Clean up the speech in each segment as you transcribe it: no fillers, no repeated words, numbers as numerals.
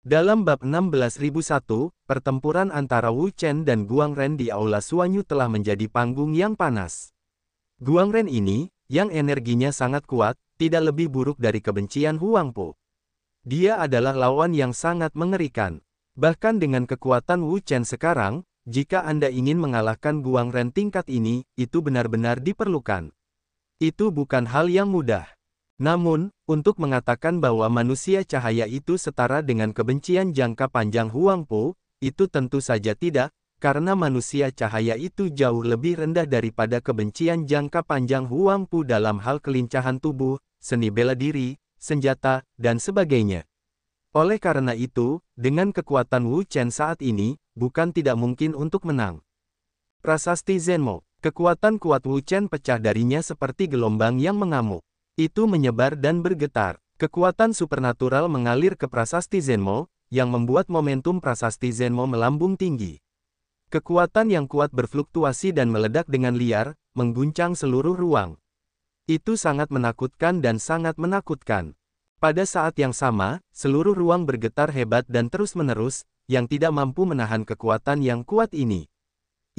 Dalam bab 16.001, pertempuran antara Wu Chen dan Guang Ren di Aula Suanyu telah menjadi panggung yang panas. Guang Ren ini, yang energinya sangat kuat, tidak lebih buruk dari kebencian Huang Po. Dia adalah lawan yang sangat mengerikan. Bahkan dengan kekuatan Wu Chen sekarang, jika Anda ingin mengalahkan Guang Ren tingkat ini, itu benar-benar diperlukan. Itu bukan hal yang mudah. Namun, untuk mengatakan bahwa manusia cahaya itu setara dengan kebencian jangka panjang Huang Po, itu tentu saja tidak, karena manusia cahaya itu jauh lebih rendah daripada kebencian jangka panjang Huang Po dalam hal kelincahan tubuh, seni bela diri, senjata, dan sebagainya. Oleh karena itu, dengan kekuatan Wu Chen saat ini, bukan tidak mungkin untuk menang. Prasasti Zenmo, kekuatan kuat Wu Chen pecah darinya seperti gelombang yang mengamuk. Itu menyebar dan bergetar. Kekuatan supernatural mengalir ke prasasti Zenmo, yang membuat momentum prasasti Zenmo melambung tinggi. Kekuatan yang kuat berfluktuasi dan meledak dengan liar, mengguncang seluruh ruang. Itu sangat menakutkan dan sangat menakutkan. Pada saat yang sama, seluruh ruang bergetar hebat dan terus-menerus, yang tidak mampu menahan kekuatan yang kuat ini.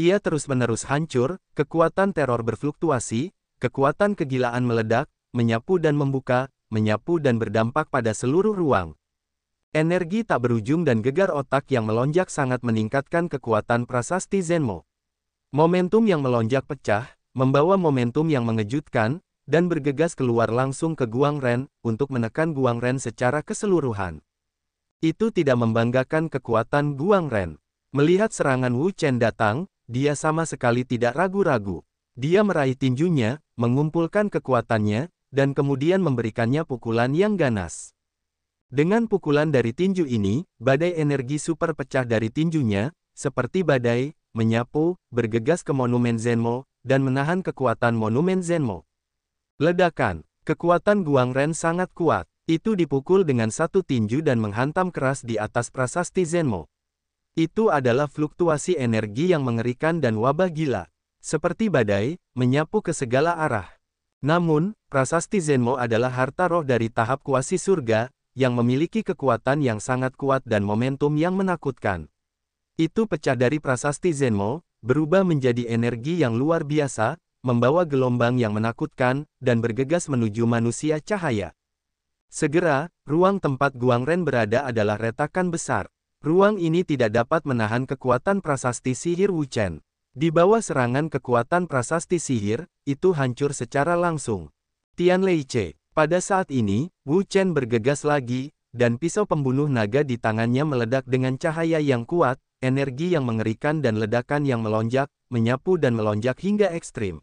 Ia terus-menerus hancur, kekuatan teror berfluktuasi, kekuatan kegilaan meledak, menyapu dan membuka, menyapu dan berdampak pada seluruh ruang. Energi tak berujung dan gegar otak yang melonjak sangat meningkatkan kekuatan prasasti Zenmo. Momentum yang melonjak pecah, membawa momentum yang mengejutkan, dan bergegas keluar langsung ke Guang Ren, untuk menekan Guang Ren secara keseluruhan. Itu tidak membanggakan kekuatan Guang Ren. Melihat serangan Wu Chen datang, dia sama sekali tidak ragu-ragu. Dia meraih tinjunya, mengumpulkan kekuatannya, dan kemudian memberikannya pukulan yang ganas. Dengan pukulan dari tinju ini, badai energi super pecah dari tinjunya, seperti badai, menyapu, bergegas ke monumen Zenmo, dan menahan kekuatan monumen Zenmo. Ledakan, kekuatan Guang Ren sangat kuat. Itu dipukul dengan satu tinju dan menghantam keras di atas prasasti Zenmo. Itu adalah fluktuasi energi yang mengerikan dan wabah gila. Seperti badai, menyapu ke segala arah. Namun, prasasti Zenmo adalah harta roh dari tahap kuasi surga, yang memiliki kekuatan yang sangat kuat dan momentum yang menakutkan. Itu pecah dari prasasti Zenmo, berubah menjadi energi yang luar biasa, membawa gelombang yang menakutkan, dan bergegas menuju manusia cahaya. Segera, ruang tempat Guang Ren berada adalah retakan besar. Ruang ini tidak dapat menahan kekuatan prasasti sihir Wu Chen. Di bawah serangan kekuatan prasasti sihir, itu hancur secara langsung. Tian Leice. Pada saat ini, Wu Chen bergegas lagi, dan pisau pembunuh naga di tangannya meledak dengan cahaya yang kuat, energi yang mengerikan dan ledakan yang melonjak, menyapu dan melonjak hingga ekstrim.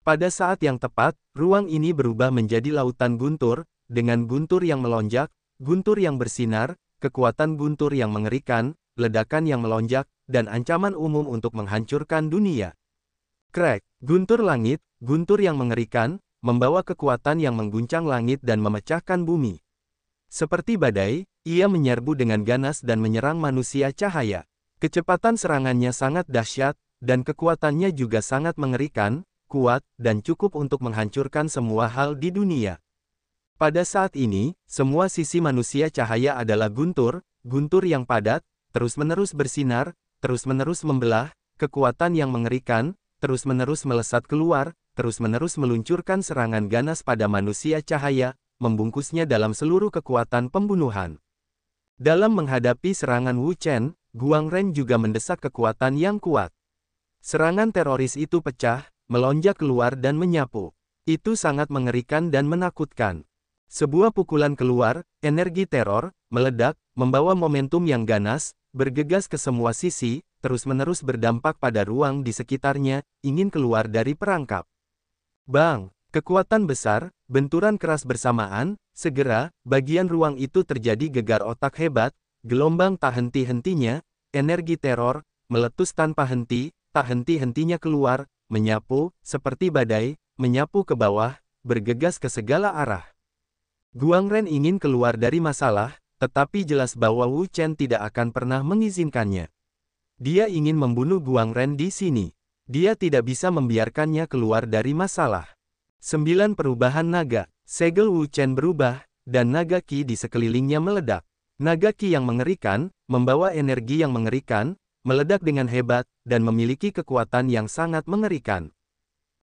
Pada saat yang tepat, ruang ini berubah menjadi lautan guntur, dengan guntur yang melonjak, guntur yang bersinar, kekuatan guntur yang mengerikan, ledakan yang melonjak, dan ancaman umum untuk menghancurkan dunia. Crack, guntur langit, guntur yang mengerikan, membawa kekuatan yang mengguncang langit dan memecahkan bumi. Seperti badai, ia menyerbu dengan ganas dan menyerang manusia cahaya. Kecepatan serangannya sangat dahsyat, dan kekuatannya juga sangat mengerikan, kuat, dan cukup untuk menghancurkan semua hal di dunia. Pada saat ini, semua sisi manusia cahaya adalah guntur, guntur yang padat, terus-menerus bersinar, terus-menerus membelah, kekuatan yang mengerikan, terus-menerus melesat keluar, terus-menerus meluncurkan serangan ganas pada manusia cahaya, membungkusnya dalam seluruh kekuatan pembunuhan. Dalam menghadapi serangan Wu Chen, Guang Ren juga mendesak kekuatan yang kuat. Serangan teroris itu pecah, melonjak keluar dan menyapu. Itu sangat mengerikan dan menakutkan. Sebuah pukulan keluar, energi teror, meledak, membawa momentum yang ganas, bergegas ke semua sisi, terus-menerus berdampak pada ruang di sekitarnya, ingin keluar dari perangkap. Bang! Kekuatan besar, benturan keras bersamaan, segera, bagian ruang itu terjadi gegar otak hebat, gelombang tak henti-hentinya, energi teror, meletus tanpa henti, tak henti-hentinya keluar, menyapu, seperti badai, menyapu ke bawah, bergegas ke segala arah. Guang Ren ingin keluar dari masalah, tetapi jelas bahwa Wu Chen tidak akan pernah mengizinkannya. Dia ingin membunuh Guang Ren di sini. Dia tidak bisa membiarkannya keluar dari masalah. 9 perubahan naga. Segel Wu Chen berubah, dan naga Qi di sekelilingnya meledak. Naga Qi yang mengerikan, membawa energi yang mengerikan, meledak dengan hebat, dan memiliki kekuatan yang sangat mengerikan.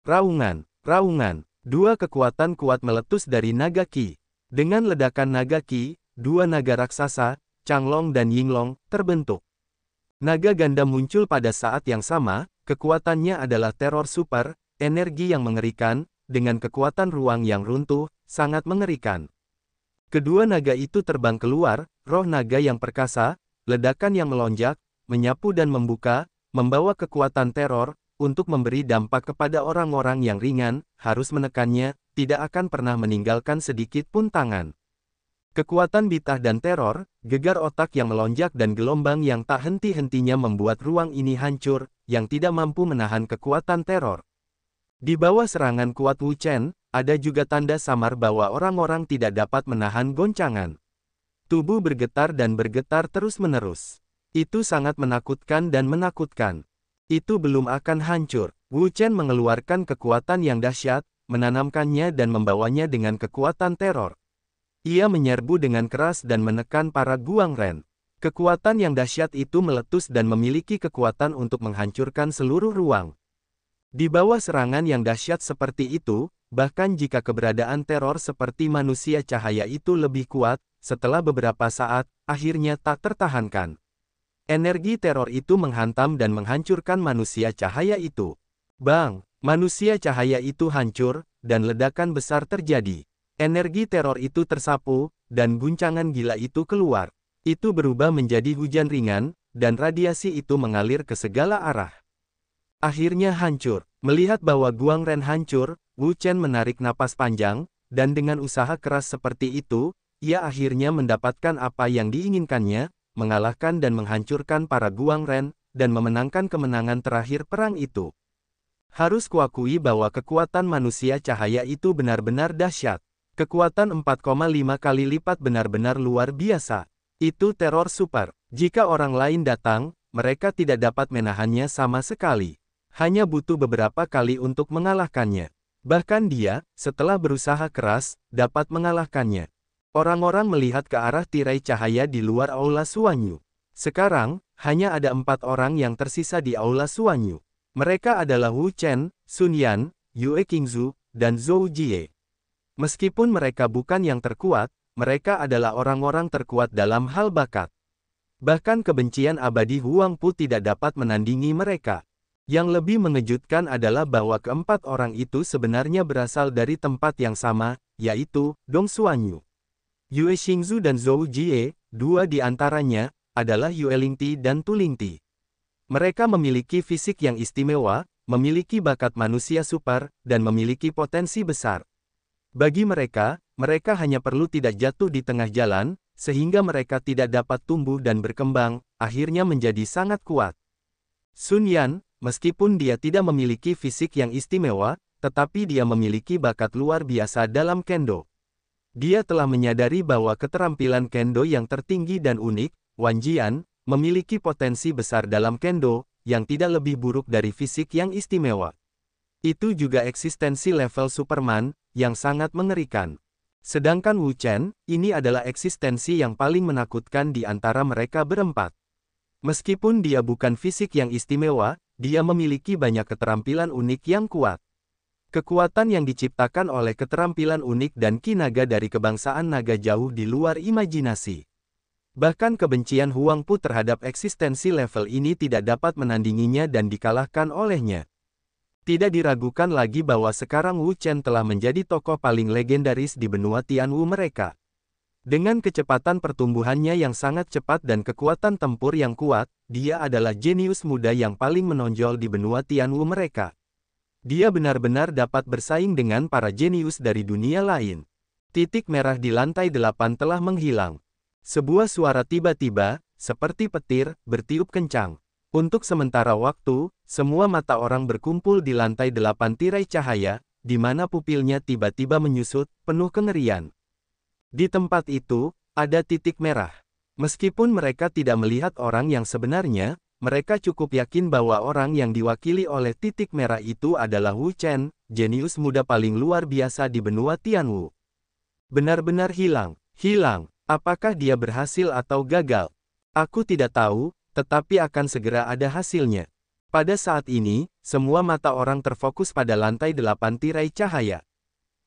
Raungan, raungan, dua kekuatan kuat meletus dari naga Qi. Dengan ledakan naga Qi, dua naga raksasa, Changlong dan Yinglong, terbentuk. Naga ganda muncul pada saat yang sama, kekuatannya adalah teror super, energi yang mengerikan, dengan kekuatan ruang yang runtuh, sangat mengerikan. Kedua naga itu terbang keluar, roh naga yang perkasa, ledakan yang melonjak, menyapu dan membuka, membawa kekuatan teror, untuk memberi dampak kepada orang-orang yang ringan, harus menekannya, tidak akan pernah meninggalkan sedikit pun tangan. Kekuatan bitah dan teror, gegar otak yang melonjak dan gelombang yang tak henti-hentinya membuat ruang ini hancur, yang tidak mampu menahan kekuatan teror. Di bawah serangan kuat Wu Chen, ada juga tanda samar bahwa orang-orang tidak dapat menahan goncangan. Tubuh bergetar dan bergetar terus-menerus. Itu sangat menakutkan dan menakutkan. Itu belum akan hancur. Wu Chen mengeluarkan kekuatan yang dahsyat, menanamkannya dan membawanya dengan kekuatan teror. Ia menyerbu dengan keras dan menekan para Guang Ren. Kekuatan yang dahsyat itu meletus dan memiliki kekuatan untuk menghancurkan seluruh ruang. Di bawah serangan yang dahsyat seperti itu, bahkan jika keberadaan teror seperti manusia cahaya itu lebih kuat, setelah beberapa saat, akhirnya tak tertahankan. Energi teror itu menghantam dan menghancurkan manusia cahaya itu. Bang! Manusia cahaya itu hancur, dan ledakan besar terjadi. Energi teror itu tersapu, dan guncangan gila itu keluar. Itu berubah menjadi hujan ringan, dan radiasi itu mengalir ke segala arah. Akhirnya hancur. Melihat bahwa Guang Ren hancur, Wu Chen menarik napas panjang, dan dengan usaha keras seperti itu, ia akhirnya mendapatkan apa yang diinginkannya, mengalahkan dan menghancurkan para Guang Ren, dan memenangkan kemenangan terakhir perang itu. Harus kuakui bahwa kekuatan manusia cahaya itu benar-benar dahsyat. Kekuatan 4,5 kali lipat benar-benar luar biasa. Itu teror super. Jika orang lain datang, mereka tidak dapat menahannya sama sekali. Hanya butuh beberapa kali untuk mengalahkannya. Bahkan dia, setelah berusaha keras, dapat mengalahkannya. Orang-orang melihat ke arah tirai cahaya di luar Aula Suanyu. Sekarang, hanya ada 4 orang yang tersisa di Aula Suanyu. Mereka adalah Wu Chen, Sun Yan, Yue Qingzu, dan Zhou Jie. Meskipun mereka bukan yang terkuat, mereka adalah orang-orang terkuat dalam hal bakat. Bahkan kebencian abadi Huang Pu tidak dapat menandingi mereka. Yang lebih mengejutkan adalah bahwa keempat orang itu sebenarnya berasal dari tempat yang sama, yaitu Dong Suanyu. Yue Qingzu dan Zhou Jie, dua di antaranya, adalah Yue Lingti dan Tu Lingti. Mereka memiliki fisik yang istimewa, memiliki bakat manusia super, dan memiliki potensi besar. Bagi mereka, mereka hanya perlu tidak jatuh di tengah jalan, sehingga mereka tidak dapat tumbuh dan berkembang, akhirnya menjadi sangat kuat. Sun Yan, meskipun dia tidak memiliki fisik yang istimewa, tetapi dia memiliki bakat luar biasa dalam kendo. Dia telah menyadari bahwa keterampilan kendo yang tertinggi dan unik, Wan Jian, memiliki potensi besar dalam kendo, yang tidak lebih buruk dari fisik yang istimewa. Itu juga eksistensi level Superman, yang sangat mengerikan. Sedangkan Wu Chen, ini adalah eksistensi yang paling menakutkan di antara mereka berempat. Meskipun dia bukan fisik yang istimewa, dia memiliki banyak keterampilan unik yang kuat. Kekuatan yang diciptakan oleh keterampilan unik dan ki naga dari kebangsaan naga jauh di luar imajinasi. Bahkan kebencian Huang Pu terhadap eksistensi level ini tidak dapat menandinginya dan dikalahkan olehnya. Tidak diragukan lagi bahwa sekarang Wu Chen telah menjadi tokoh paling legendaris di benua Tianwu mereka. Dengan kecepatan pertumbuhannya yang sangat cepat dan kekuatan tempur yang kuat, dia adalah jenius muda yang paling menonjol di benua Tianwu mereka. Dia benar-benar dapat bersaing dengan para jenius dari dunia lain. Titik merah di lantai 8 telah menghilang. Sebuah suara tiba-tiba, seperti petir, bertiup kencang. Untuk sementara waktu, semua mata orang berkumpul di lantai 8 tirai cahaya, di mana pupilnya tiba-tiba menyusut, penuh kengerian. Di tempat itu, ada titik merah. Meskipun mereka tidak melihat orang yang sebenarnya, mereka cukup yakin bahwa orang yang diwakili oleh titik merah itu adalah Wu Chen, jenius muda paling luar biasa di benua Tianwu. Benar-benar hilang, hilang. Apakah dia berhasil atau gagal? Aku tidak tahu, tetapi akan segera ada hasilnya. Pada saat ini, semua mata orang terfokus pada lantai 8 tirai cahaya.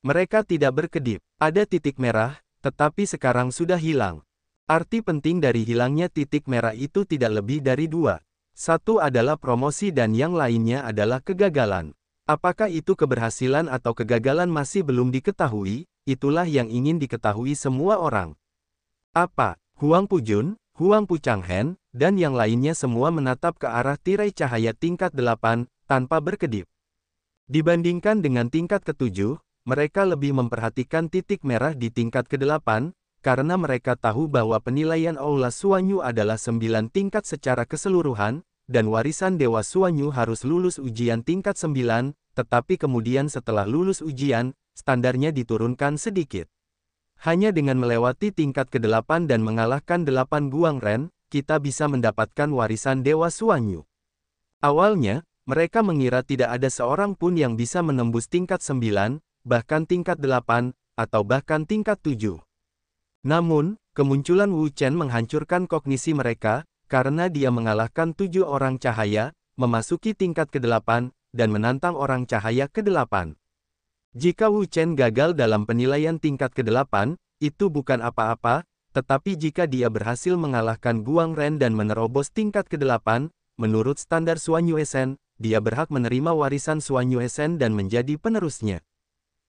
Mereka tidak berkedip. Ada titik merah, tetapi sekarang sudah hilang. Arti penting dari hilangnya titik merah itu tidak lebih dari dua. Satu adalah promosi dan yang lainnya adalah kegagalan. Apakah itu keberhasilan atau kegagalan masih belum diketahui, itulah yang ingin diketahui semua orang. Apa? Huang Pujun, Huang Puchanghen, dan yang lainnya semua menatap ke arah tirai cahaya tingkat 8, tanpa berkedip. Dibandingkan dengan tingkat ke-7, mereka lebih memperhatikan titik merah di tingkat ke-8, karena mereka tahu bahwa penilaian Aula Suanyu adalah 9 tingkat secara keseluruhan, dan warisan Dewa Suanyu harus lulus ujian tingkat 9, tetapi kemudian setelah lulus ujian, standarnya diturunkan sedikit. Hanya dengan melewati tingkat ke-8 dan mengalahkan 8 Guang Ren, kita bisa mendapatkan warisan Dewa Suanyu. Awalnya, mereka mengira tidak ada seorang pun yang bisa menembus tingkat 9, bahkan tingkat 8, atau bahkan tingkat 7. Namun, kemunculan Wu Chen menghancurkan kognisi mereka, karena dia mengalahkan 7 orang cahaya, memasuki tingkat ke-8, dan menantang orang cahaya ke-8. Jika Wu Chen gagal dalam penilaian tingkat ke-8, itu bukan apa-apa, tetapi jika dia berhasil mengalahkan Guang Ren dan menerobos tingkat ke-8, menurut standar Suan Yuesen, dia berhak menerima warisan Suan Yuesen dan menjadi penerusnya.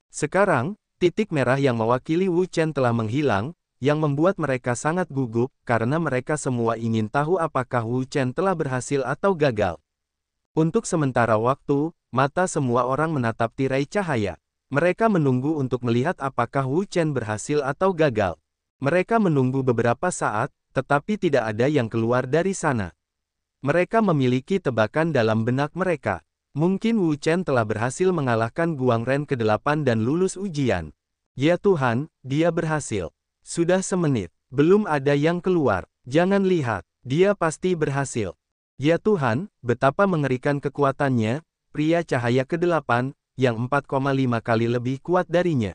Sekarang, titik merah yang mewakili Wu Chen telah menghilang, yang membuat mereka sangat gugup, karena mereka semua ingin tahu apakah Wu Chen telah berhasil atau gagal. Untuk sementara waktu, mata semua orang menatap tirai cahaya. Mereka menunggu untuk melihat apakah Wu Chen berhasil atau gagal. Mereka menunggu beberapa saat, tetapi tidak ada yang keluar dari sana. Mereka memiliki tebakan dalam benak mereka. Mungkin Wu Chen telah berhasil mengalahkan Guang Ren ke-8 dan lulus ujian. Ya Tuhan, dia berhasil. Sudah semenit, belum ada yang keluar. Jangan lihat, dia pasti berhasil. Ya Tuhan, betapa mengerikan kekuatannya, pria cahaya ke-8, yang 4,5 kali lebih kuat darinya.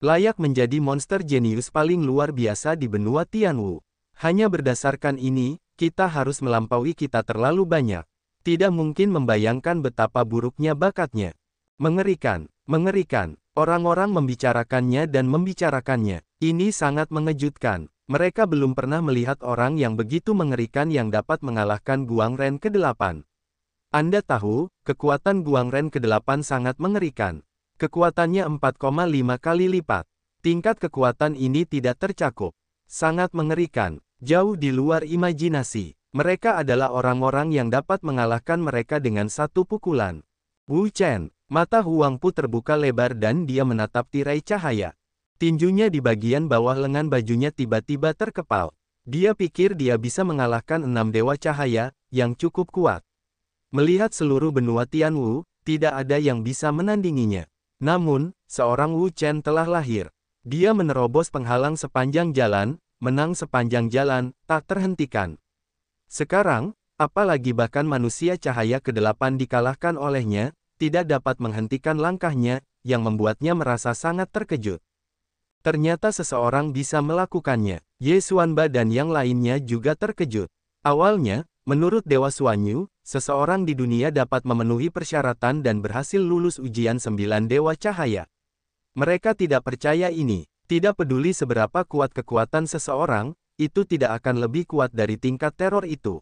Layak menjadi monster jenius paling luar biasa di benua Tianwu. Hanya berdasarkan ini, kita harus melampaui kita terlalu banyak. Tidak mungkin membayangkan betapa buruknya bakatnya. Mengerikan, mengerikan. Orang-orang membicarakannya dan membicarakannya. Ini sangat mengejutkan. Mereka belum pernah melihat orang yang begitu mengerikan yang dapat mengalahkan Guang Ren ke-8. Anda tahu, kekuatan Guang Ren ke-8 sangat mengerikan. Kekuatannya 4,5 kali lipat. Tingkat kekuatan ini tidak tercakup. Sangat mengerikan, jauh di luar imajinasi. Mereka adalah orang-orang yang dapat mengalahkan mereka dengan satu pukulan. Wu Chen, mata Huang Pu terbuka lebar dan dia menatap tirai cahaya. Tinjunya di bagian bawah lengan bajunya tiba-tiba terkepal. Dia pikir dia bisa mengalahkan 6 dewa cahaya, yang cukup kuat. Melihat seluruh benua Tianwu, tidak ada yang bisa menandinginya. Namun, seorang Wu Chen telah lahir. Dia menerobos penghalang sepanjang jalan, menang sepanjang jalan, tak terhentikan. Sekarang, apalagi bahkan manusia cahaya ke-8 dikalahkan olehnya, tidak dapat menghentikan langkahnya, yang membuatnya merasa sangat terkejut. Ternyata seseorang bisa melakukannya. Ye Xuanba dan yang lainnya juga terkejut. Awalnya, menurut Dewa Suanyu, seseorang di dunia dapat memenuhi persyaratan dan berhasil lulus ujian 9 Dewa Cahaya. Mereka tidak percaya ini. Tidak peduli seberapa kuat kekuatan seseorang, itu tidak akan lebih kuat dari tingkat teror itu.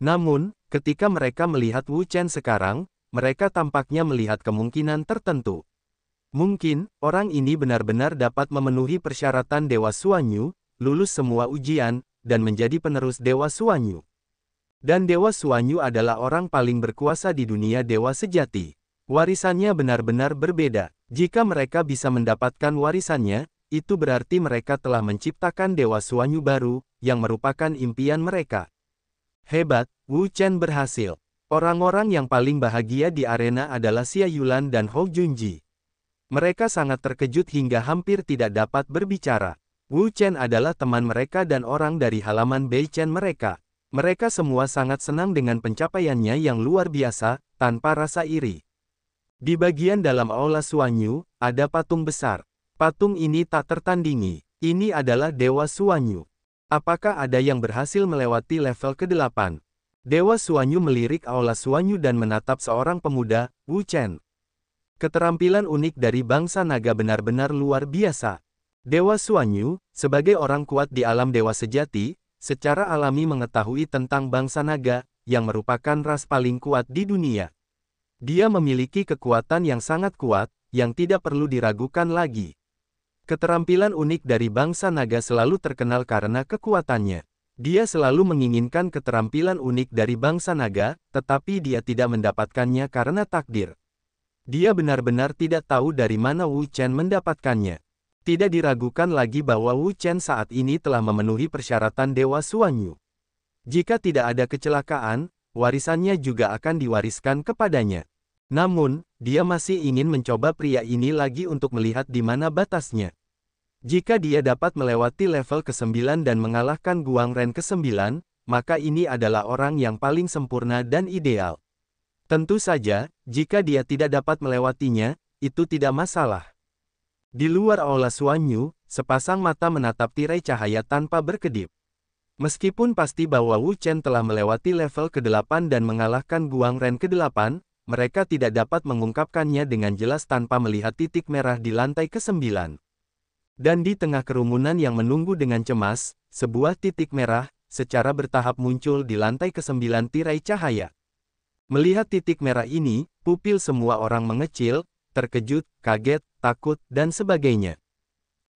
Namun, ketika mereka melihat Wu Chen sekarang, mereka tampaknya melihat kemungkinan tertentu. Mungkin, orang ini benar-benar dapat memenuhi persyaratan Dewa Suanyu, lulus semua ujian, dan menjadi penerus Dewa Suanyu. Dan Dewa Suanyu adalah orang paling berkuasa di dunia dewa sejati. Warisannya benar-benar berbeda. Jika mereka bisa mendapatkan warisannya, itu berarti mereka telah menciptakan Dewa Suanyu baru, yang merupakan impian mereka. Hebat, Wu Chen berhasil. Orang-orang yang paling bahagia di arena adalah Xia Yulan dan Hou Junji. Mereka sangat terkejut hingga hampir tidak dapat berbicara. Wu Chen adalah teman mereka dan orang dari halaman Beichen mereka. Mereka semua sangat senang dengan pencapaiannya yang luar biasa, tanpa rasa iri. Di bagian dalam Aula Suanyu, ada patung besar. Patung ini tak tertandingi. Ini adalah Dewa Suanyu. Apakah ada yang berhasil melewati level ke-8? Dewa Suanyu melirik aula Suanyu dan menatap seorang pemuda, Wu Chen. Keterampilan unik dari bangsa naga benar-benar luar biasa. Dewa Suanyu, sebagai orang kuat di alam dewa sejati, secara alami mengetahui tentang bangsa naga, yang merupakan ras paling kuat di dunia. Dia memiliki kekuatan yang sangat kuat, yang tidak perlu diragukan lagi. Keterampilan unik dari bangsa naga selalu terkenal karena kekuatannya. Dia selalu menginginkan keterampilan unik dari bangsa naga, tetapi dia tidak mendapatkannya karena takdir. Dia benar-benar tidak tahu dari mana Wu Chen mendapatkannya. Tidak diragukan lagi bahwa Wu Chen saat ini telah memenuhi persyaratan Dewa Suanyu. Jika tidak ada kecelakaan, warisannya juga akan diwariskan kepadanya. Namun, dia masih ingin mencoba pria ini lagi untuk melihat di mana batasnya. Jika dia dapat melewati level ke-9 dan mengalahkan Guang Ren ke-9, maka ini adalah orang yang paling sempurna dan ideal. Tentu saja, jika dia tidak dapat melewatinya, itu tidak masalah. Di luar aula Suanyu, sepasang mata menatap tirai cahaya tanpa berkedip. Meskipun pasti bahwa Wu Chen telah melewati level ke-8 dan mengalahkan Guang Ren ke-8, mereka tidak dapat mengungkapkannya dengan jelas tanpa melihat titik merah di lantai ke-9. Dan di tengah kerumunan yang menunggu dengan cemas, sebuah titik merah, secara bertahap muncul di lantai ke-9 tirai cahaya. Melihat titik merah ini, pupil semua orang mengecil, terkejut, kaget, takut, dan sebagainya.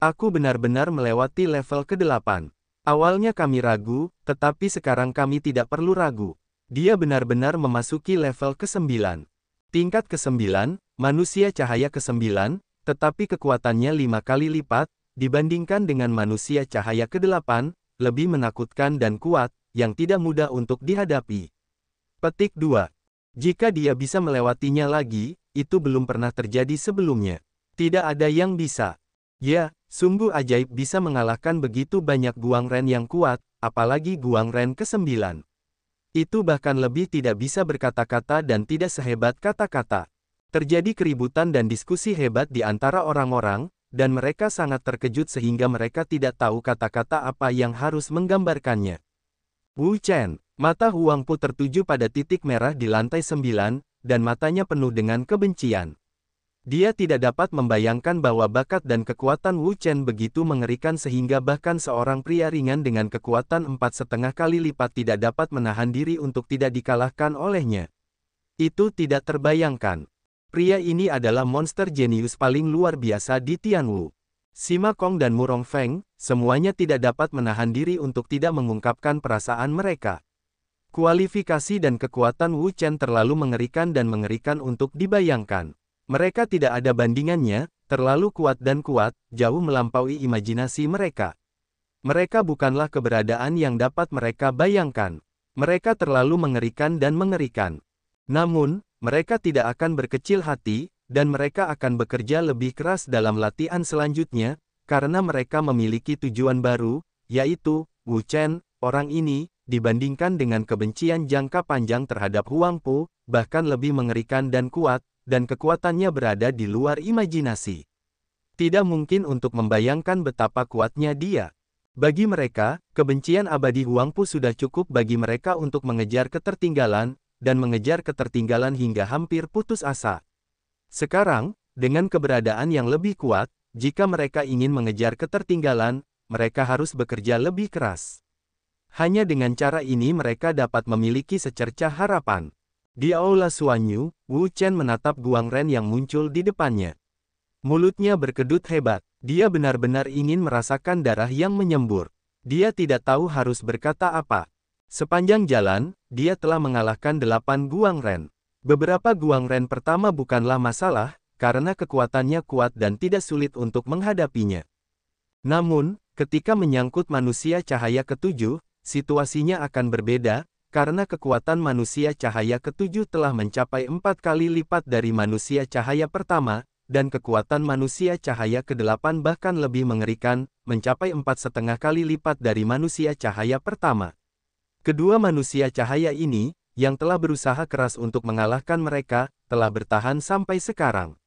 Aku benar-benar melewati level ke-8. Awalnya kami ragu, tetapi sekarang kami tidak perlu ragu. Dia benar-benar memasuki level ke-9. Tingkat ke-9, manusia cahaya ke-9, tetapi kekuatannya 5 kali lipat, dibandingkan dengan manusia cahaya ke-8, lebih menakutkan dan kuat, yang tidak mudah untuk dihadapi. Petik 2. Jika dia bisa melewatinya lagi, itu belum pernah terjadi sebelumnya. Tidak ada yang bisa. Ya, sungguh ajaib bisa mengalahkan begitu banyak Guang Ren yang kuat, apalagi Guang Ren ke-9. Itu bahkan lebih tidak bisa berkata-kata dan tidak sehebat kata-kata. Terjadi keributan dan diskusi hebat di antara orang-orang, dan mereka sangat terkejut sehingga mereka tidak tahu kata-kata apa yang harus menggambarkannya. Wu Chen, mata Huangpu tertuju pada titik merah di lantai 9, dan matanya penuh dengan kebencian. Dia tidak dapat membayangkan bahwa bakat dan kekuatan Wu Chen begitu mengerikan sehingga bahkan seorang pria ringan dengan kekuatan 4,5 kali lipat tidak dapat menahan diri untuk tidak dikalahkan olehnya. Itu tidak terbayangkan. Pria ini adalah monster jenius paling luar biasa di Tianwu. Sima Kong dan Murong Feng, semuanya tidak dapat menahan diri untuk tidak mengungkapkan perasaan mereka. Kualifikasi dan kekuatan Wu Chen terlalu mengerikan dan mengerikan untuk dibayangkan. Mereka tidak ada bandingannya, terlalu kuat dan kuat, jauh melampaui imajinasi mereka. Mereka bukanlah keberadaan yang dapat mereka bayangkan. Mereka terlalu mengerikan dan mengerikan. Namun, mereka tidak akan berkecil hati, dan mereka akan bekerja lebih keras dalam latihan selanjutnya, karena mereka memiliki tujuan baru, yaitu, Wu Chen, orang ini, dibandingkan dengan kebencian jangka panjang terhadap Huangpu, bahkan lebih mengerikan dan kuat, dan kekuatannya berada di luar imajinasi. Tidak mungkin untuk membayangkan betapa kuatnya dia. Bagi mereka, kebencian abadi Huangpu sudah cukup bagi mereka untuk mengejar ketertinggalan, dan mengejar ketertinggalan hingga hampir putus asa. Sekarang, dengan keberadaan yang lebih kuat, jika mereka ingin mengejar ketertinggalan, mereka harus bekerja lebih keras. Hanya dengan cara ini mereka dapat memiliki secercah harapan. Di aula Suanyu, Wu Chen menatap Guang Ren yang muncul di depannya. Mulutnya berkedut hebat. Dia benar-benar ingin merasakan darah yang menyembur. Dia tidak tahu harus berkata apa. Sepanjang jalan, dia telah mengalahkan 8 Guang Ren. Beberapa Guang Ren pertama bukanlah masalah, karena kekuatannya kuat dan tidak sulit untuk menghadapinya. Namun, ketika menyangkut manusia cahaya ke-7, situasinya akan berbeda, karena kekuatan manusia cahaya ke-7 telah mencapai 4 kali lipat dari manusia cahaya pertama, dan kekuatan manusia cahaya ke-8 bahkan lebih mengerikan, mencapai 4,5 kali lipat dari manusia cahaya pertama. Kedua manusia cahaya ini, yang telah berusaha keras untuk mengalahkan mereka, telah bertahan sampai sekarang.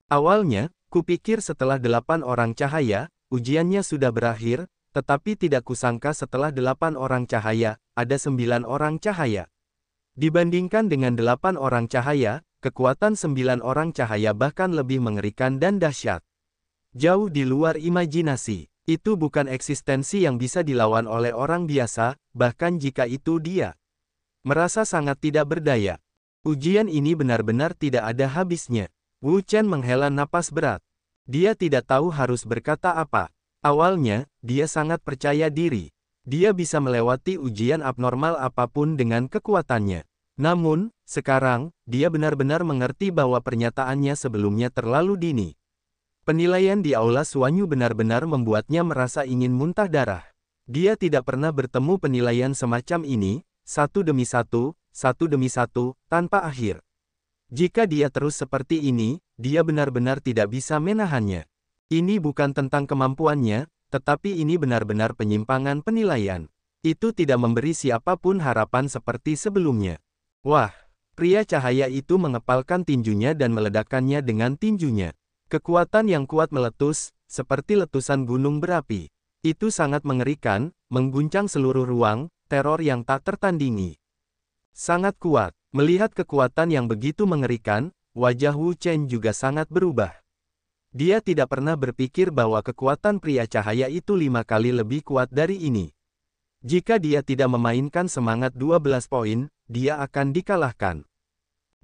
Awalnya, kupikir setelah 8 orang cahaya, ujiannya sudah berakhir, tetapi tidak kusangka setelah 8 orang cahaya, ada 9 orang cahaya. Dibandingkan dengan 8 orang cahaya, kekuatan 9 orang cahaya bahkan lebih mengerikan dan dahsyat. Jauh di luar imajinasi. Itu bukan eksistensi yang bisa dilawan oleh orang biasa, bahkan jika itu dia merasa sangat tidak berdaya. Ujian ini benar-benar tidak ada habisnya. Wu Chen menghela napas berat. Dia tidak tahu harus berkata apa. Awalnya, dia sangat percaya diri. Dia bisa melewati ujian abnormal apapun dengan kekuatannya. Namun, sekarang, dia benar-benar mengerti bahwa pernyataannya sebelumnya terlalu dini. Penilaian di Aula Suanyu benar-benar membuatnya merasa ingin muntah darah. Dia tidak pernah bertemu penilaian semacam ini, satu demi satu, tanpa akhir. Jika dia terus seperti ini, dia benar-benar tidak bisa menahannya. Ini bukan tentang kemampuannya, tetapi ini benar-benar penyimpangan penilaian. Itu tidak memberi siapapun harapan seperti sebelumnya. Wah, pria cahaya itu mengepalkan tinjunya dan meledakkannya dengan tinjunya. Kekuatan yang kuat meletus, seperti letusan gunung berapi. Itu sangat mengerikan, mengguncang seluruh ruang, teror yang tak tertandingi. Sangat kuat. Melihat kekuatan yang begitu mengerikan, wajah Wu Chen juga sangat berubah. Dia tidak pernah berpikir bahwa kekuatan pria cahaya itu 5 kali lebih kuat dari ini. Jika dia tidak memainkan semangat 12 poin, dia akan dikalahkan.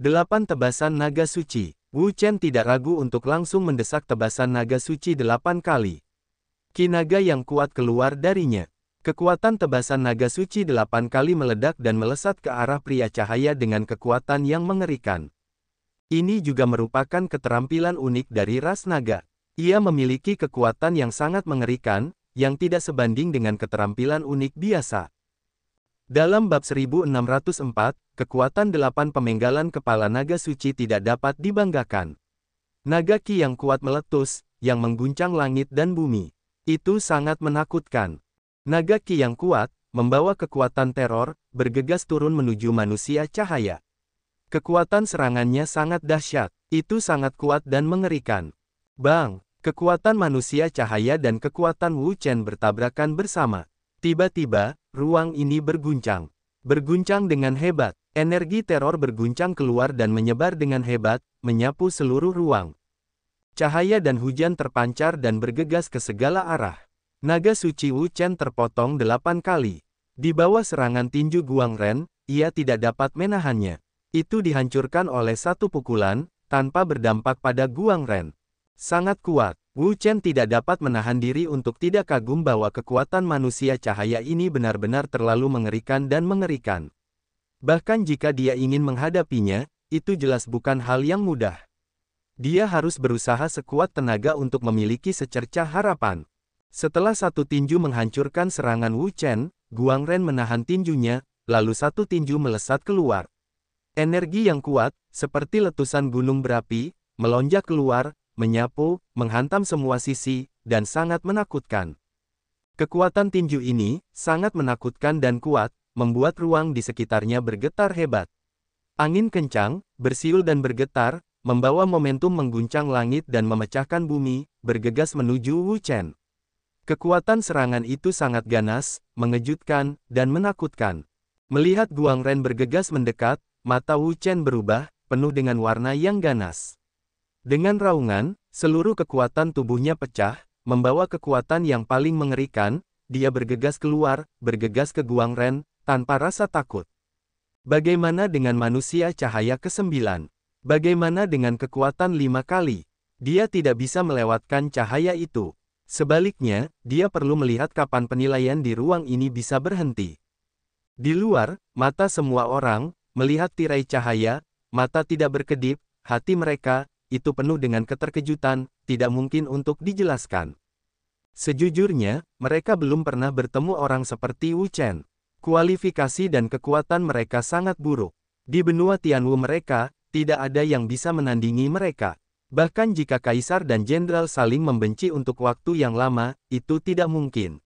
8 tebasan naga suci. Wu Chen tidak ragu untuk langsung mendesak tebasan naga suci 8 kali. Ki naga yang kuat keluar darinya. Kekuatan tebasan naga suci 8 kali meledak dan melesat ke arah pria cahaya dengan kekuatan yang mengerikan. Ini juga merupakan keterampilan unik dari ras naga. Ia memiliki kekuatan yang sangat mengerikan, yang tidak sebanding dengan keterampilan unik biasa. Dalam bab 1604, kekuatan 8 pemenggalan kepala naga suci tidak dapat dibanggakan. Naga ki yang kuat meletus, yang mengguncang langit dan bumi. Itu sangat menakutkan. Naga ki yang kuat, membawa kekuatan teror, bergegas turun menuju manusia cahaya. Kekuatan serangannya sangat dahsyat. Itu sangat kuat dan mengerikan. Bang! Kekuatan manusia cahaya dan kekuatan Wu Chen bertabrakan bersama. Tiba-tiba, ruang ini berguncang. Berguncang dengan hebat. Energi teror berguncang keluar dan menyebar dengan hebat, menyapu seluruh ruang. Cahaya dan hujan terpancar dan bergegas ke segala arah. Naga suci Wu Chen terpotong 8 kali. Di bawah serangan tinju Guang Ren, ia tidak dapat menahannya. Itu dihancurkan oleh satu pukulan, tanpa berdampak pada Guang Ren. Sangat kuat. Wu Chen tidak dapat menahan diri untuk tidak kagum bahwa kekuatan manusia cahaya ini benar-benar terlalu mengerikan dan mengerikan. Bahkan jika dia ingin menghadapinya, itu jelas bukan hal yang mudah. Dia harus berusaha sekuat tenaga untuk memiliki secercah harapan. Setelah satu tinju menghancurkan serangan Wu Chen, Guang Ren menahan tinjunya, lalu satu tinju melesat keluar. Energi yang kuat, seperti letusan gunung berapi, melonjak keluar, menyapu, menghantam semua sisi, dan sangat menakutkan. Kekuatan tinju ini, sangat menakutkan dan kuat, membuat ruang di sekitarnya bergetar hebat. Angin kencang, bersiul dan bergetar, membawa momentum mengguncang langit dan memecahkan bumi, bergegas menuju Wu Chen. Kekuatan serangan itu sangat ganas, mengejutkan, dan menakutkan. Melihat Guang Ren bergegas mendekat, mata Wu Chen berubah, penuh dengan warna yang ganas. Dengan raungan, seluruh kekuatan tubuhnya pecah, membawa kekuatan yang paling mengerikan, dia bergegas keluar, bergegas ke Guang Ren, tanpa rasa takut. Bagaimana dengan manusia cahaya ke-9? Bagaimana dengan kekuatan 5 kali? Dia tidak bisa melewatkan cahaya itu. Sebaliknya, dia perlu melihat kapan penilaian di ruang ini bisa berhenti. Di luar, mata semua orang, melihat tirai cahaya, mata tidak berkedip, hati mereka, itu penuh dengan keterkejutan, tidak mungkin untuk dijelaskan. Sejujurnya, mereka belum pernah bertemu orang seperti Wu Chen. Kualifikasi dan kekuatan mereka sangat buruk. Di benua Tianwu mereka, tidak ada yang bisa menandingi mereka. Bahkan jika kaisar dan jenderal saling membenci untuk waktu yang lama, itu tidak mungkin.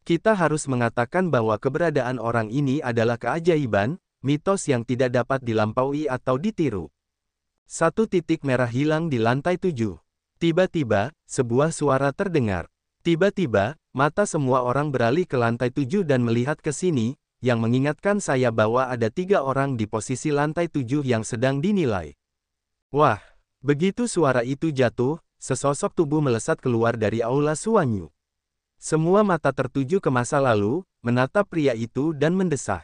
Kita harus mengatakan bahwa keberadaan orang ini adalah keajaiban, mitos yang tidak dapat dilampaui atau ditiru. Satu titik merah hilang di lantai 7. Tiba-tiba, sebuah suara terdengar. Tiba-tiba, mata semua orang beralih ke lantai 7 dan melihat ke sini, yang mengingatkan saya bahwa ada 3 orang di posisi lantai 7 yang sedang dinilai. Wah, begitu suara itu jatuh, sesosok tubuh melesat keluar dari aula Suanyu. Semua mata tertuju ke masa lalu, menatap pria itu dan mendesah.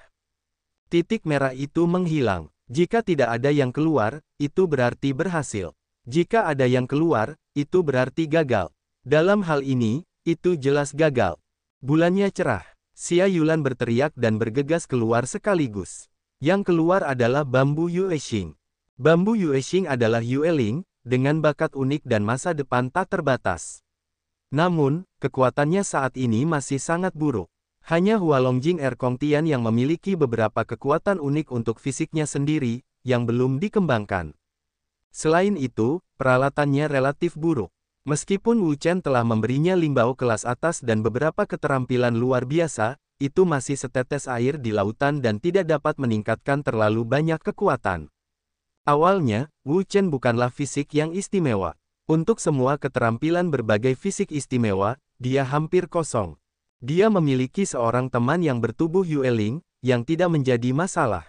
Titik merah itu menghilang. Jika tidak ada yang keluar, itu berarti berhasil. Jika ada yang keluar, itu berarti gagal. Dalam hal ini, itu jelas gagal. Bulannya cerah. Xia Yulan berteriak dan bergegas keluar sekaligus. Yang keluar adalah Bambu Yuexing. Bambu Yuexing adalah Yueling, dengan bakat unik dan masa depan tak terbatas. Namun, kekuatannya saat ini masih sangat buruk. Hanya Hualongjing Erkongtian yang memiliki beberapa kekuatan unik untuk fisiknya sendiri, yang belum dikembangkan. Selain itu, peralatannya relatif buruk. Meskipun Wu Chen telah memberinya limbau kelas atas dan beberapa keterampilan luar biasa, itu masih setetes air di lautan dan tidak dapat meningkatkan terlalu banyak kekuatan. Awalnya, Wu Chen bukanlah fisik yang istimewa. Untuk semua keterampilan berbagai fisik istimewa, dia hampir kosong. Dia memiliki seorang teman yang bertubuh Yueling, yang tidak menjadi masalah.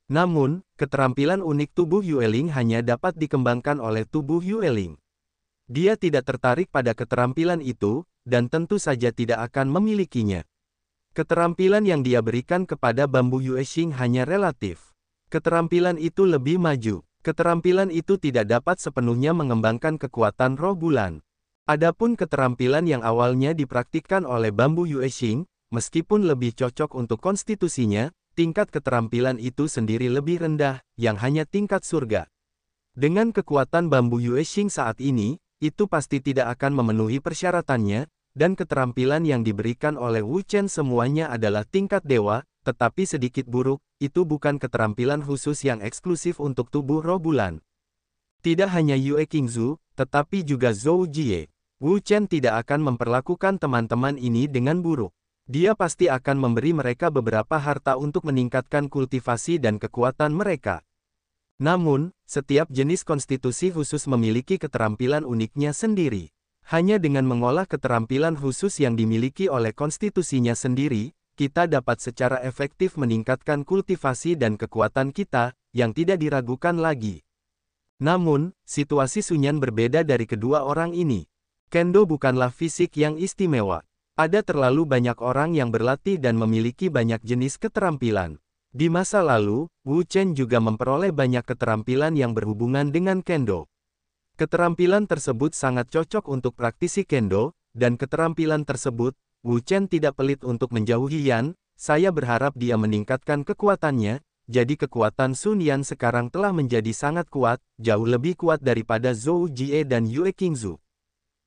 Namun, keterampilan unik tubuh Yueling hanya dapat dikembangkan oleh tubuh Yueling. Dia tidak tertarik pada keterampilan itu, dan tentu saja tidak akan memilikinya. Keterampilan yang dia berikan kepada Bambu Yuexing hanya relatif. Keterampilan itu lebih maju. Keterampilan itu tidak dapat sepenuhnya mengembangkan kekuatan roh bulan. Adapun keterampilan yang awalnya dipraktikkan oleh Bambu Yuexing, meskipun lebih cocok untuk konstitusinya, tingkat keterampilan itu sendiri lebih rendah, yang hanya tingkat surga. Dengan kekuatan Bambu Yuexing saat ini, itu pasti tidak akan memenuhi persyaratannya, dan keterampilan yang diberikan oleh Wu Chen semuanya adalah tingkat dewa, tetapi sedikit buruk, itu bukan keterampilan khusus yang eksklusif untuk tubuh roh bulan. Tidak hanya Yue Qingzu, tetapi juga Zhou Jie. Wu Chen tidak akan memperlakukan teman-teman ini dengan buruk. Dia pasti akan memberi mereka beberapa harta untuk meningkatkan kultivasi dan kekuatan mereka. Namun, setiap jenis konstitusi khusus memiliki keterampilan uniknya sendiri. Hanya dengan mengolah keterampilan khusus yang dimiliki oleh konstitusinya sendiri, kita dapat secara efektif meningkatkan kultivasi dan kekuatan kita, yang tidak diragukan lagi. Namun, situasi Sunyan berbeda dari kedua orang ini. Kendo bukanlah fisik yang istimewa. Ada terlalu banyak orang yang berlatih dan memiliki banyak jenis keterampilan. Di masa lalu, Wu Chen juga memperoleh banyak keterampilan yang berhubungan dengan Kendo. Keterampilan tersebut sangat cocok untuk praktisi Kendo, dan keterampilan tersebut, Wu Chen tidak pelit untuk menjauhi Yan. Saya berharap dia meningkatkan kekuatannya, jadi kekuatan Sun Yan sekarang telah menjadi sangat kuat, jauh lebih kuat daripada Zhou Jie dan Yue Qingzu.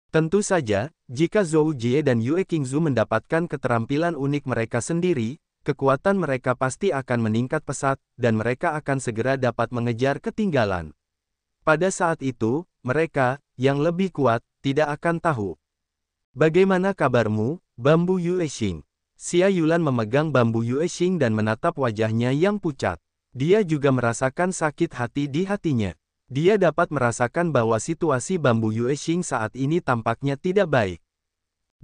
Tentu saja, jika Zhou Jie dan Yue Qingzu mendapatkan keterampilan unik mereka sendiri, kekuatan mereka pasti akan meningkat pesat, dan mereka akan segera dapat mengejar ketinggalan. Pada saat itu, mereka, yang lebih kuat, tidak akan tahu. Bagaimana kabarmu, Bambu Yuexing? Xia Yulan memegang Bambu Yuexing dan menatap wajahnya yang pucat. Dia juga merasakan sakit hati di hatinya. Dia dapat merasakan bahwa situasi Bambu Yuexing saat ini tampaknya tidak baik.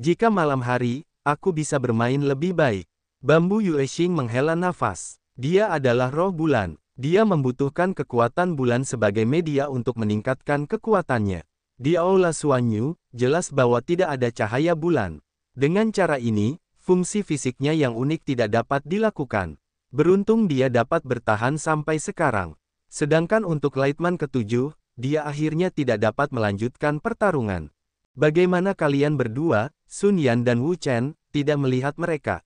Jika malam hari, aku bisa bermain lebih baik. Bambu Yuexing menghela nafas. Dia adalah roh bulan. Dia membutuhkan kekuatan bulan sebagai media untuk meningkatkan kekuatannya. Di aula Suanyu, jelas bahwa tidak ada cahaya bulan. Dengan cara ini, fungsi fisiknya yang unik tidak dapat dilakukan. Beruntung dia dapat bertahan sampai sekarang. Sedangkan untuk Lightman ke-7, dia akhirnya tidak dapat melanjutkan pertarungan. Bagaimana kalian berdua, Sun Yan dan Wu Chen, tidak melihat mereka?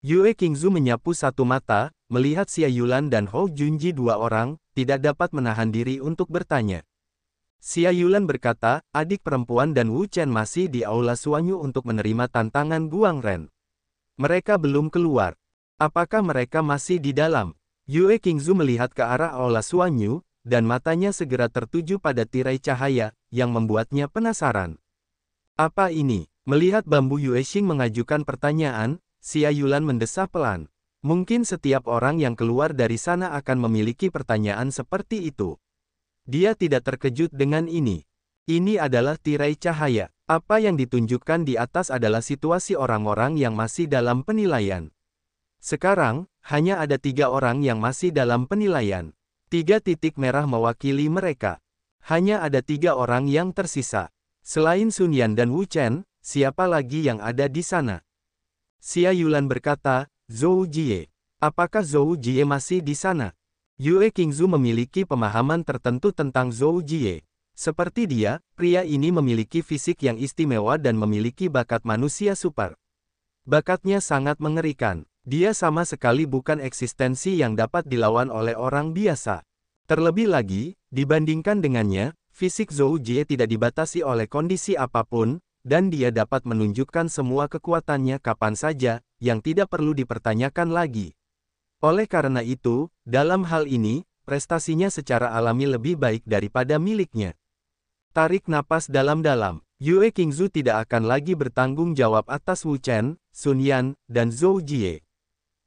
Yue Qingzu menyapu satu mata, melihat Xia Yulan dan Hou Junji dua orang, tidak dapat menahan diri untuk bertanya. Xia Yulan berkata, adik perempuan dan Wu Chen masih di aula Suanyu untuk menerima tantangan Guang Ren. Mereka belum keluar. Apakah mereka masih di dalam? Yue Qingzu melihat ke arah aula Suanyu, dan matanya segera tertuju pada tirai cahaya, yang membuatnya penasaran. Apa ini? Melihat Bambu Yuexing mengajukan pertanyaan, Xia Yulan mendesah pelan. Mungkin setiap orang yang keluar dari sana akan memiliki pertanyaan seperti itu. Dia tidak terkejut dengan ini. Ini adalah tirai cahaya. Apa yang ditunjukkan di atas adalah situasi orang-orang yang masih dalam penilaian. Sekarang, hanya ada 3 orang yang masih dalam penilaian. 3 titik merah mewakili mereka. Hanya ada 3 orang yang tersisa. Selain Sun Yan dan Wu Chen, siapa lagi yang ada di sana? Xia Yulan berkata, Zhou Jie. Apakah Zhou Jie masih di sana? Yue Qingzu memiliki pemahaman tertentu tentang Zhou Jie. Seperti dia, pria ini memiliki fisik yang istimewa dan memiliki bakat manusia super. Bakatnya sangat mengerikan. Dia sama sekali bukan eksistensi yang dapat dilawan oleh orang biasa. Terlebih lagi, dibandingkan dengannya, fisik Zhou Jie tidak dibatasi oleh kondisi apapun, dan dia dapat menunjukkan semua kekuatannya kapan saja, yang tidak perlu dipertanyakan lagi. Oleh karena itu, dalam hal ini, prestasinya secara alami lebih baik daripada miliknya. Tarik napas dalam-dalam. Yue Qingzu tidak akan lagi bertanggung jawab atas Wu Chen, Sun Yan, dan Zhou Jie.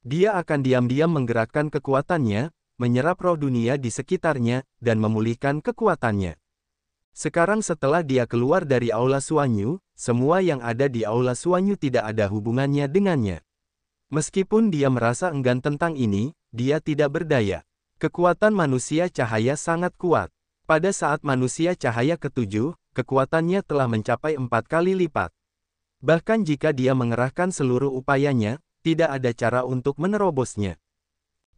Dia akan diam-diam menggerakkan kekuatannya, menyerap roh dunia di sekitarnya, dan memulihkan kekuatannya. Sekarang setelah dia keluar dari Aula Suanyu, semua yang ada di Aula Suanyu tidak ada hubungannya dengannya. Meskipun dia merasa enggan tentang ini, dia tidak berdaya. Kekuatan manusia cahaya sangat kuat. Pada saat manusia cahaya ke-7, kekuatannya telah mencapai 4 kali lipat. Bahkan jika dia mengerahkan seluruh upayanya, tidak ada cara untuk menerobosnya.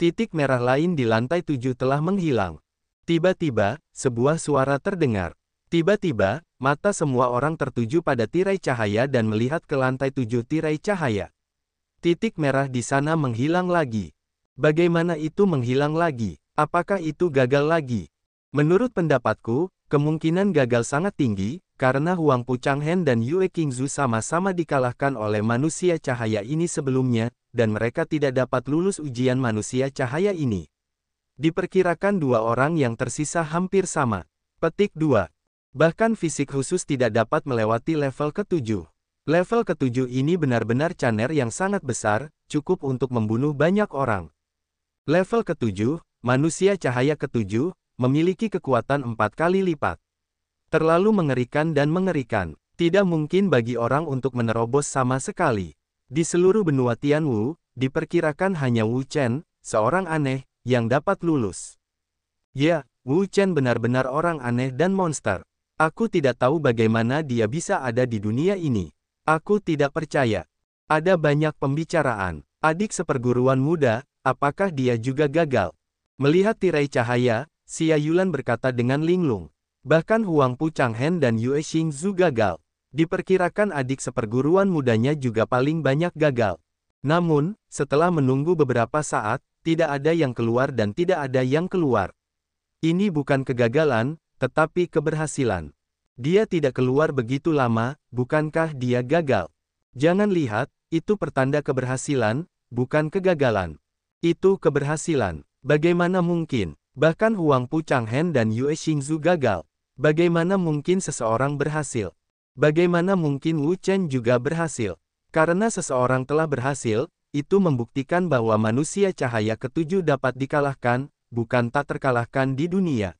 Titik merah lain di lantai 7 telah menghilang. Tiba-tiba, sebuah suara terdengar. Tiba-tiba, mata semua orang tertuju pada tirai cahaya dan melihat ke lantai 7 tirai cahaya. Titik merah di sana menghilang lagi. Bagaimana itu menghilang lagi? Apakah itu gagal lagi? Menurut pendapatku, kemungkinan gagal sangat tinggi, karena Huang Pu Changhen dan Yue Qingzu sama-sama dikalahkan oleh manusia cahaya ini sebelumnya, dan mereka tidak dapat lulus ujian manusia cahaya ini. Diperkirakan 2 orang yang tersisa hampir sama. Petik 2. Bahkan fisik khusus tidak dapat melewati level ke-7. Level ke-7 ini benar-benar caner yang sangat besar, cukup untuk membunuh banyak orang. Level ke-7, manusia cahaya ke-7, memiliki kekuatan 4 kali lipat. Terlalu mengerikan dan mengerikan. Tidak mungkin bagi orang untuk menerobos sama sekali. Di seluruh benua Tianwu, diperkirakan hanya Wu Chen, seorang aneh, yang dapat lulus. Ya, Wu Chen benar-benar orang aneh dan monster. Aku tidak tahu bagaimana dia bisa ada di dunia ini. Aku tidak percaya. Ada banyak pembicaraan. Adik seperguruan muda, apakah dia juga gagal? Melihat tirai cahaya, Xia Yulan berkata dengan linglung. Bahkan Huang Pu Changhen dan Yue Qingzu gagal. Diperkirakan adik seperguruan mudanya juga paling banyak gagal. Namun, setelah menunggu beberapa saat, tidak ada yang keluar dan tidak ada yang keluar. Ini bukan kegagalan, tetapi keberhasilan. Dia tidak keluar begitu lama, bukankah dia gagal? Jangan lihat, itu pertanda keberhasilan, bukan kegagalan. Itu keberhasilan. Bagaimana mungkin? Bahkan Huang Pu Changhen dan Yue Qingzu gagal. Bagaimana mungkin seseorang berhasil? Bagaimana mungkin Wu Chen juga berhasil? Karena seseorang telah berhasil, itu membuktikan bahwa manusia cahaya ke-7 dapat dikalahkan, bukan tak terkalahkan di dunia.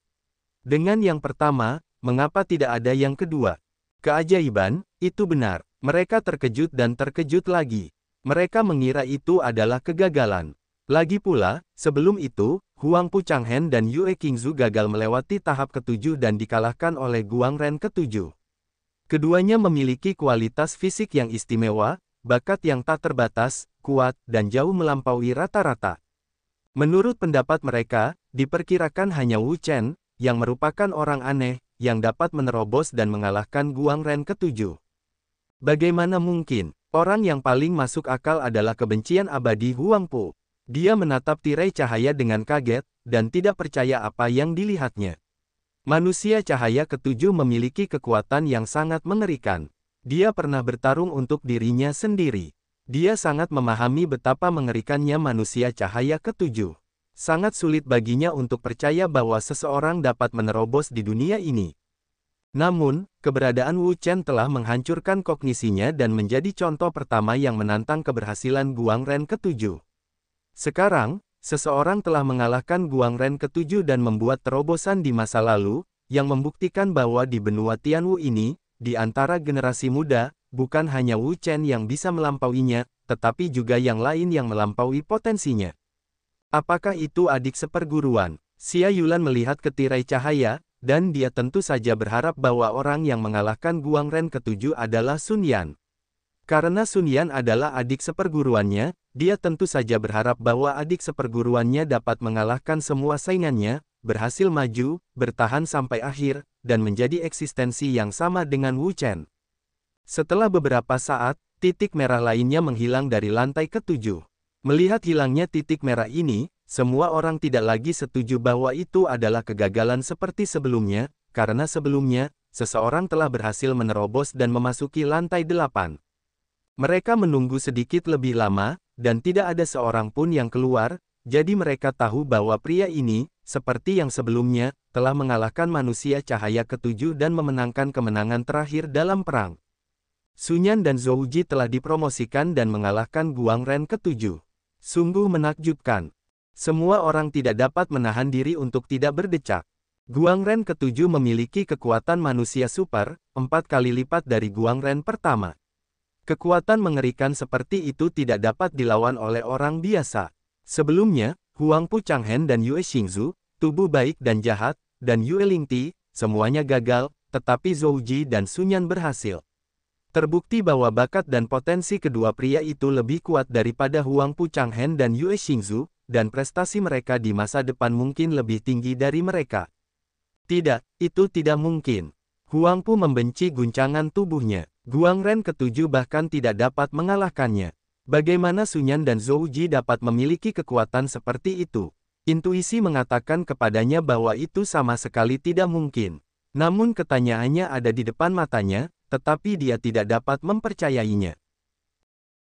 Dengan yang pertama, mengapa tidak ada yang kedua? Keajaiban, itu benar. Mereka terkejut dan terkejut lagi. Mereka mengira itu adalah kegagalan. Lagi pula, sebelum itu, Huang Pu Changhen dan Yue Qingzu gagal melewati tahap ke-7 dan dikalahkan oleh Guang Ren ke-7. Keduanya memiliki kualitas fisik yang istimewa, bakat yang tak terbatas, kuat, dan jauh melampaui rata-rata. Menurut pendapat mereka, diperkirakan hanya Wu Chen, yang merupakan orang aneh, yang dapat menerobos dan mengalahkan Guang Ren ke-7. Bagaimana mungkin? Orang yang paling masuk akal adalah kebencian abadi Huang Pu. Dia menatap tirai cahaya dengan kaget, dan tidak percaya apa yang dilihatnya. Manusia cahaya ke-7 memiliki kekuatan yang sangat mengerikan. Dia pernah bertarung untuk dirinya sendiri. Dia sangat memahami betapa mengerikannya manusia cahaya ke-7. Sangat sulit baginya untuk percaya bahwa seseorang dapat menerobos di dunia ini. Namun, keberadaan Wu Chen telah menghancurkan kognisinya dan menjadi contoh pertama yang menantang keberhasilan Guang Ren ke-7. Sekarang, seseorang telah mengalahkan Guang Ren ke-7 dan membuat terobosan di masa lalu, yang membuktikan bahwa di benua Tianwu ini, di antara generasi muda, bukan hanya Wu Chen yang bisa melampauinya, tetapi juga yang lain yang melampaui potensinya. Apakah itu adik seperguruan? Xia Yulan melihat ke tirai cahaya, dan dia tentu saja berharap bahwa orang yang mengalahkan Guang Ren ketujuh adalah Sun Yan. Karena Sun Yan adalah adik seperguruannya, dia tentu saja berharap bahwa adik seperguruannya dapat mengalahkan semua saingannya, berhasil maju, bertahan sampai akhir, dan menjadi eksistensi yang sama dengan Wu Chen. Setelah beberapa saat, titik merah lainnya menghilang dari lantai ketujuh. Melihat hilangnya titik merah ini, semua orang tidak lagi setuju bahwa itu adalah kegagalan seperti sebelumnya, karena sebelumnya, seseorang telah berhasil menerobos dan memasuki lantai 8. Mereka menunggu sedikit lebih lama, dan tidak ada seorang pun yang keluar, jadi mereka tahu bahwa pria ini, seperti yang sebelumnya, telah mengalahkan manusia cahaya ketujuh dan memenangkan kemenangan terakhir dalam perang. Sun Yan dan Zhou Ji telah dipromosikan dan mengalahkan Guang Ren ketujuh. Sungguh menakjubkan. Semua orang tidak dapat menahan diri untuk tidak berdecak. Guang Ren ketujuh memiliki kekuatan manusia super, 4 kali lipat dari Guang Ren pertama. Kekuatan mengerikan seperti itu tidak dapat dilawan oleh orang biasa. Sebelumnya, Huang Pu Changhen dan Yue Xingzu, tubuh baik dan jahat, dan Yue Lingti, semuanya gagal, tetapi Zhou Ji dan Sun Yan berhasil. Terbukti bahwa bakat dan potensi kedua pria itu lebih kuat daripada Huang Pu Changhen dan Yue Xingzu, dan prestasi mereka di masa depan mungkin lebih tinggi dari mereka. Tidak, itu tidak mungkin. Huang Pu membenci guncangan tubuhnya. Guang Ren ketujuh bahkan tidak dapat mengalahkannya. Bagaimana Sun Yan dan Zhou Ji dapat memiliki kekuatan seperti itu? Intuisi mengatakan kepadanya bahwa itu sama sekali tidak mungkin. Namun ketanyaannya ada di depan matanya, tetapi dia tidak dapat mempercayainya.